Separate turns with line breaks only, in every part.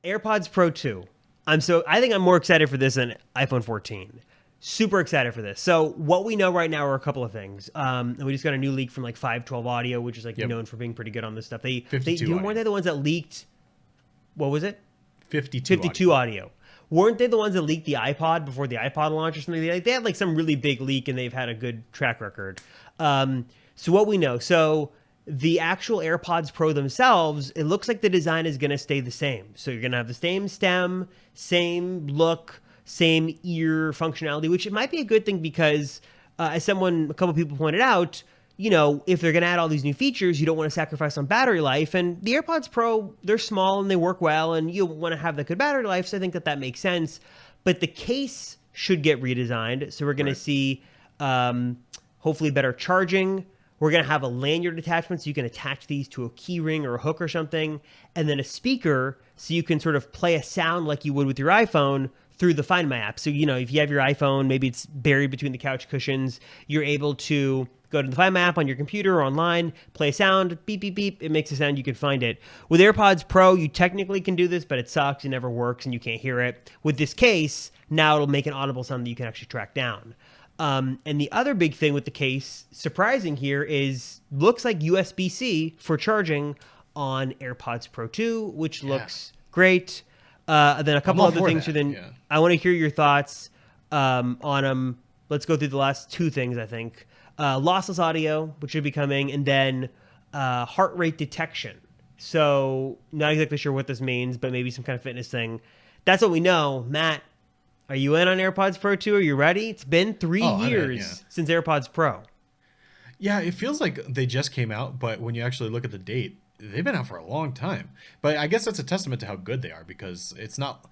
AirPods Pro 2. I think I'm more excited for this than iPhone 14. Super excited for this. So what we know right now are a couple of things. And we just got a new leak from like 512 Audio, which is like known for being pretty good on this stuff. They weren't they the ones that leaked? What was it? 52 audio. Weren't they the ones that leaked the iPod before the iPod launch or something? They had like some really big leak and they've had a good track record. So what we know, the actual AirPods Pro themselves, it looks like the design is going to stay the same. So you're going to have the same stem, same look, same ear functionality, which it might be a good thing because a couple of people pointed out, if they're going to add all these new features, you don't want to sacrifice on battery life. And the AirPods Pro, they're small and they work well, and you want to have the good battery life. So I think that makes sense. But the case should get redesigned. So we're going to see hopefully better charging. We're going to have a lanyard attachment so you can attach these to a key ring or a hook or something. And then a speaker so you can sort of play a sound like you would with your iPhone through the Find My app. So, if you have your iPhone, maybe it's buried between the couch cushions, you're able to go to the Find My app on your computer or online, play a sound, beep, beep, beep. It makes a sound, you can find it. With AirPods Pro, you technically can do this, but it sucks. It never works and you can't hear it. With this case, now it'll make an audible sound that you can actually track down. And the other big thing with the case, surprising here, is looks like USB-C for charging on AirPods Pro 2, which looks great. Then a couple other things. I want to hear your thoughts on them. Let's go through the last two things, I think. Lossless audio, which should be coming, and then heart rate detection. So not exactly sure what this means, but maybe some kind of fitness thing. That's what we know. Matt, are you in on AirPods Pro 2? Are you ready? It's been 3 years since AirPods Pro.
Yeah, it feels like they just came out, but when you actually look at the date, they've been out for a long time. But I guess that's a testament to how good they are, because it's not...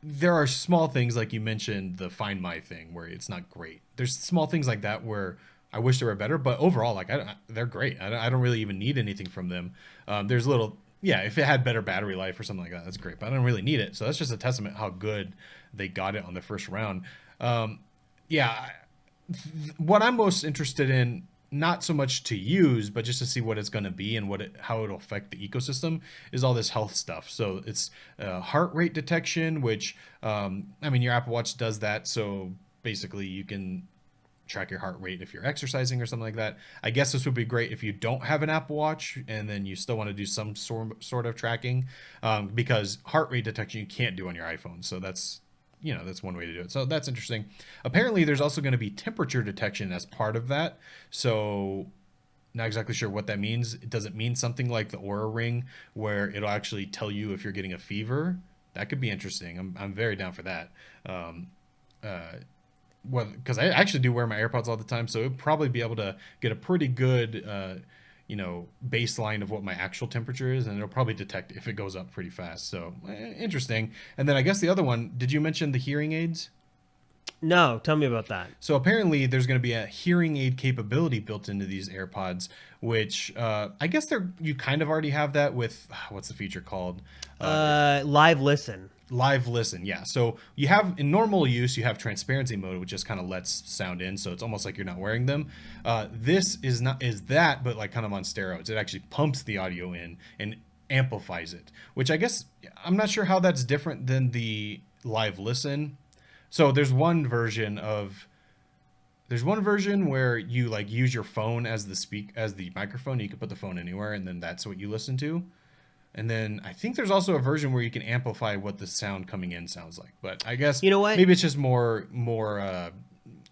There are small things, like you mentioned, the Find My thing, where it's not great. There's small things like that where I wish they were better, but overall, they're great. I don't really even need anything from them. There's little... Yeah, if it had better battery life or something like that, that's great. But I don't really need it. So that's just a testament how good they got it on the first round. What I'm most interested in, not so much to use, but just to see what it's going to be and how it'll affect the ecosystem, is all this health stuff. So it's heart rate detection, which, your Apple Watch does that. So basically you can track your heart rate if you're exercising or something like that. I guess this would be great if you don't have an Apple Watch and then you still want to do some sort of tracking, because heart rate detection you can't do on your iPhone. So that's one way to do it. So that's interesting. Apparently there's also going to be temperature detection as part of that. So not exactly sure what that means. It doesn't mean something like the Oura Ring where it'll actually tell you if you're getting a fever. That could be interesting. I'm very down for that. Because I actually do wear my AirPods all the time, so it'd probably be able to get a pretty good baseline of what my actual temperature is, and it'll probably detect if it goes up pretty fast. So interesting. And then I guess the other one, did you mention the hearing aids?
No, tell me about that.
So apparently there's going to be a hearing aid capability built into these AirPods, which I guess you kind of already have that with, what's the feature called?
Live Listen.
Live Listen, yeah. So you have, in normal use, you have transparency mode, which just kind of lets sound in, so it's almost like you're not wearing them. This is that, but like kind of on steroids. It actually pumps the audio in and amplifies it, which I guess, I'm not sure how that's different than the Live Listen. So there's one version where you like use your phone as the microphone. You can put the phone anywhere, and then that's what you listen to. And then I think there's also a version where you can amplify what the sound coming in sounds like. But I guess maybe it's just more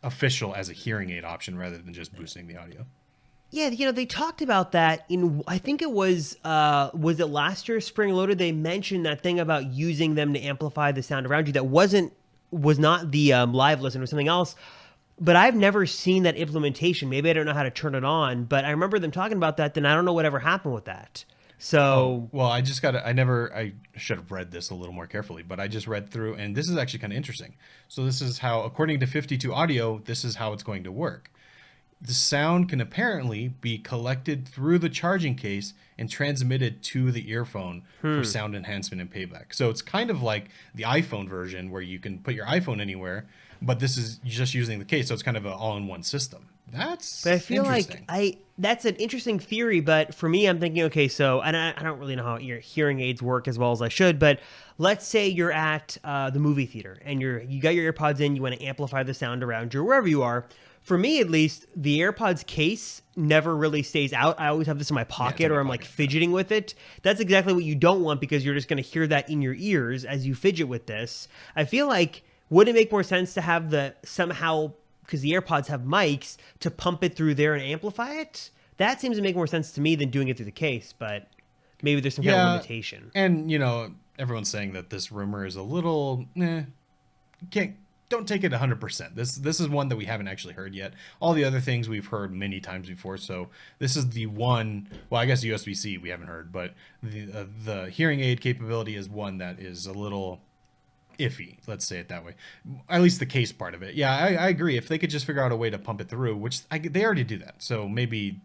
official as a hearing aid option rather than just boosting the audio.
Yeah, they talked about that in, I think it was it last year, Spring Loaded? They mentioned that thing about using them to amplify the sound around you. That was not the Live Listen, or something else. But I've never seen that implementation. Maybe I don't know how to turn it on, but I remember them talking about that. Then I don't know whatever happened with that. So,
I should have read this a little more carefully, but I just read through, and this is actually kind of interesting. So this is how, according to 52 Audio, this is how it's going to work. The sound can apparently be collected through the charging case and transmitted to the earphone for sound enhancement and playback. So it's kind of like the iPhone version where you can put your iPhone anywhere, but this is just using the case. So it's kind of an all-in-one system. That's
But I feel
interesting.
like that's an interesting theory, but for me, I'm thinking, okay, so, and I don't really know how your hearing aids work as well as I should, but let's say you're at the movie theater and you got your AirPods in, you want to amplify the sound around you, or wherever you are. For me, at least, the AirPods case never really stays out. I always have this in my pocket, or I'm like fidgeting with it. That's exactly what you don't want, because you're just going to hear that in your ears as you fidget with this. I feel like, would it make more sense to have the somehow, because the AirPods have mics, to pump it through there and amplify it? That seems to make more sense to me than doing it through the case, but maybe there's some kind of limitation.
And, everyone's saying that this rumor is a little, don't take it 100%. This is one that we haven't actually heard yet. All the other things we've heard many times before. So this is the one. Well, I guess USB-C we haven't heard, but the hearing aid capability is one that is a little iffy. Let's say it that way. At least the case part of it. Yeah, I agree. If they could just figure out a way to pump it through, which they already do that. So maybe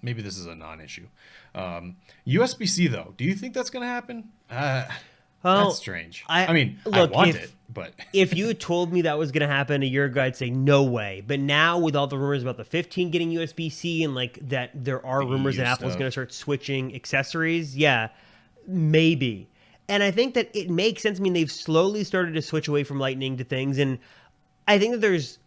this is a non-issue. USB-C though, do you think that's going to happen? That's strange. I mean, look, I want it, but
if you had told me that was going to happen a year ago, I'd say no way. But now, with all the rumors about the 15 getting USB-C and like that, there are rumors that Apple's going to start switching accessories. Yeah, maybe. And I think that it makes sense. I mean, they've slowly started to switch away from Lightning to things, and I think that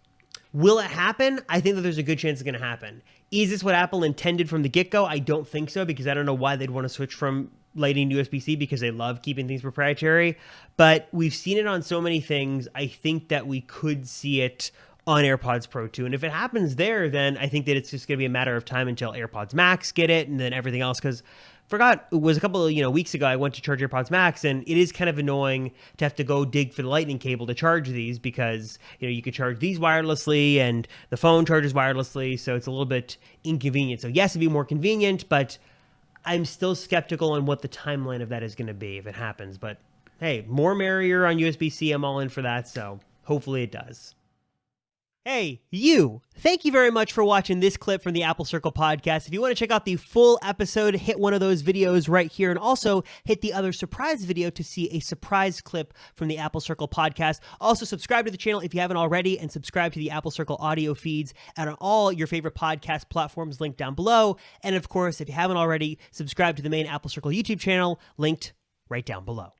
will it happen? I think that there's a good chance it's going to happen. Is this what Apple intended from the get-go? I don't think so, because I don't know why they'd want to switch from Lightning to USB-C, because they love keeping things proprietary. But we've seen it on so many things. I think that we could see it on AirPods Pro too. And if it happens there, then I think that it's just going to be a matter of time until AirPods Max get it, and then everything else. Because forgot, it was a couple of weeks ago, I went to charge AirPods Max, and it is kind of annoying to have to go dig for the lightning cable to charge these, because you can charge these wirelessly and the phone charges wirelessly, so it's a little bit inconvenient. So yes, it'd be more convenient, but I'm still skeptical on what the timeline of that is going to be if it happens. But hey, more merrier on USB-C. I'm all in for that, so hopefully it does. Hey, you! Thank you very much for watching this clip from the Apple Circle podcast. If you want to check out the full episode, hit one of those videos right here, and also hit the other surprise video to see a surprise clip from the Apple Circle podcast. Also, subscribe to the channel if you haven't already, and subscribe to the Apple Circle audio feeds and on all your favorite podcast platforms linked down below. And of course, if you haven't already, subscribe to the main Apple Circle YouTube channel linked right down below.